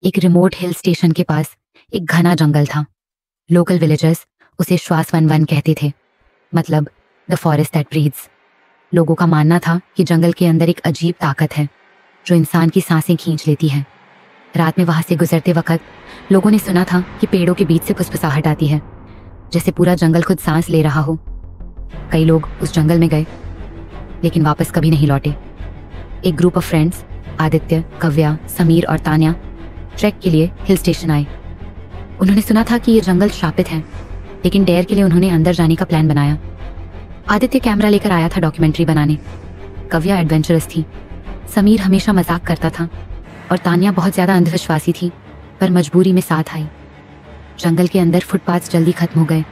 एक remote hill station के पास एक घना जंगल था। लोकल विलेजर्स उसे श्वासवन वन कहते थे, मतलब द फॉरेस्ट दैट ब्रीथ्स। लोगों का मानना था कि जंगल के अंदर एक अजीब ताकत है जो इंसान की सांसें खींच लेती है। रात में वहां से गुजरते वक्त लोगों ने सुना था कि पेड़ों के बीच से फुसफुसाहट आती है, जैसे पूरा जंगल खुद सांस ले रहा हो। कई लोग उस जंगल में गए लेकिन वापस कभी नहीं लौटे। एक group of friends, Aditya, Kavya, Sameer और तान्या, ट्रैक के लिए हिल स्टेशन आए। उन्होंने सुना था कि ये जंगल श्रापित है, लेकिन डेयर के लिए उन्होंने अंदर जाने का प्लान बनाया। आदित्य कैमरा लेकर आया था डॉक्यूमेंट्री बनाने। कव्या एडवेंचरस थी, समीर हमेशा मजाक करता था और तान्या बहुत ज्यादा अंधविश्वासी थी, पर मजबूरी में साथ आई। जंगल के अंदर फुटपाथ जल्दी खत्म हो गए।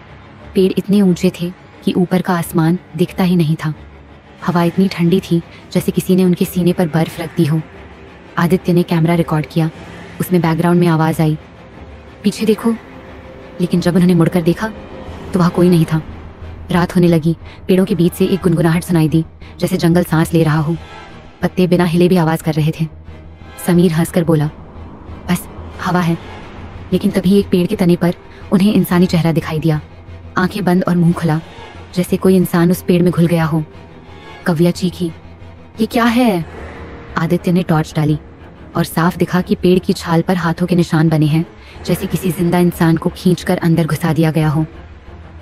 पेड़ इतने ऊंचे थे कि ऊपर का आसमान दिखता ही नहीं था। हवा इतनी ठंडी थी जैसे किसी ने उनके सीने पर बर्फ रख दी हो। आदित्य ने कैमरा रिकॉर्ड किया। उसमें बैकग्राउंड में आवाज आई, पीछे देखो। लेकिन जब उन्होंने मुड़कर देखा तो वहां कोई नहीं था। रात होने लगी। पेड़ों के बीच से एक गुनगुनाहट सुनाई दी, जैसे जंगल सांस ले रहा हो। पत्ते बिना हिले भी आवाज कर रहे थे। समीर हंसकर बोला, बस हवा है। लेकिन तभी एक पेड़ के तने पर उन्हें इंसानी चेहरा दिखाई दिया, आंखें बंद और मुंह खुला, जैसे कोई इंसान उस पेड़ में घुल गया हो। कव्या चीखी, ये क्या है? आदित्य ने टॉर्च डाली और साफ दिखा कि पेड़ की छाल पर हाथों के निशान बने हैं, जैसे किसी जिंदा इंसान को खींचकर अंदर घुसा दिया गया हो।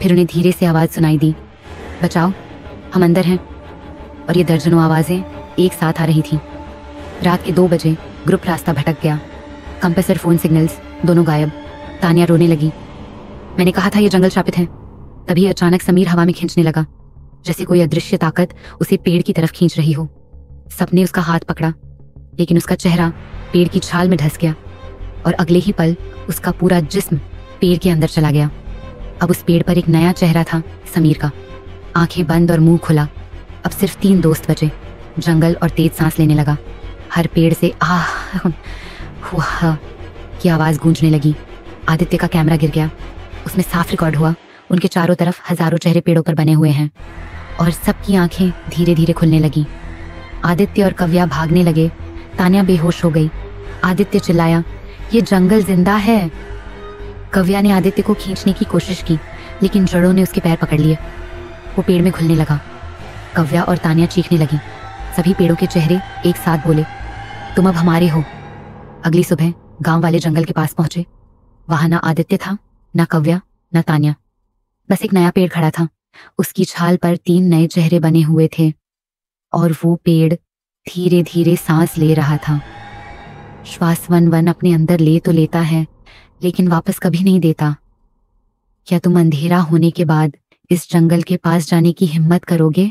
फिर उन्हें धीरे से आवाज सुनाई दी, बचाओ, हम अंदर हैं। और ये दर्जनों आवाजें एक साथ आ रही थीं। रात के 2 बजे ग्रुप रास्ता भटक गया। कंपास और फोन सिग्नल्स दोनों गायब। तान्या रोने लगी, मैंने कहा था ये जंगल श्रापित है। तभी अचानक समीर हवा में खींचने लगा, जैसे कोई अदृश्य ताकत उसे पेड़ की तरफ खींच रही हो। सबने उसका हाथ पकड़ा, लेकिन उसका चेहरा पेड़ की छाल में धंस गया और अगले ही पल उसका पूरा जिस्म पेड़ के अंदर चला गया। अब उस पेड़ पर एक नया चेहरा था, समीर का। आंखें बंद और मुंह खुला। अब सिर्फ 3 दोस्त बचे। जंगल और तेज सांस लेने लगा। हर पेड़ से आह हुआ की आवाज गूंजने लगी। आदित्य का कैमरा गिर गया। उसमें साफ रिकॉर्ड हुआ, उनके चारों तरफ हजारों चेहरे पेड़ों पर बने हुए हैं और सबकी आंखें धीरे धीरे खुलने लगी। आदित्य और कव्या भागने लगे। तान्या बेहोश हो गई। आदित्य चिल्लाया, ये जंगल जिंदा है। कव्या ने आदित्य को खींचने की कोशिश की, लेकिन जड़ों ने उसके पैर पकड़ लिए। वो पेड़ में घुलने लगा। कव्या और तान्या चीखने लगी। सभी पेड़ों के चेहरे एक साथ बोले, तुम अब हमारे हो। अगली सुबह गांव वाले जंगल के पास पहुंचे। वहां ना आदित्य था, ना कव्या, ना तान्या। बस एक नया पेड़ खड़ा था। उसकी छाल पर 3 नए चेहरे बने हुए थे और वो पेड़ धीरे धीरे सांस ले रहा था। श्वास वन वन अपने अंदर ले तो लेता है, लेकिन वापस कभी नहीं देता। क्या तुम अंधेरा होने के बाद इस जंगल के पास जाने की हिम्मत करोगे?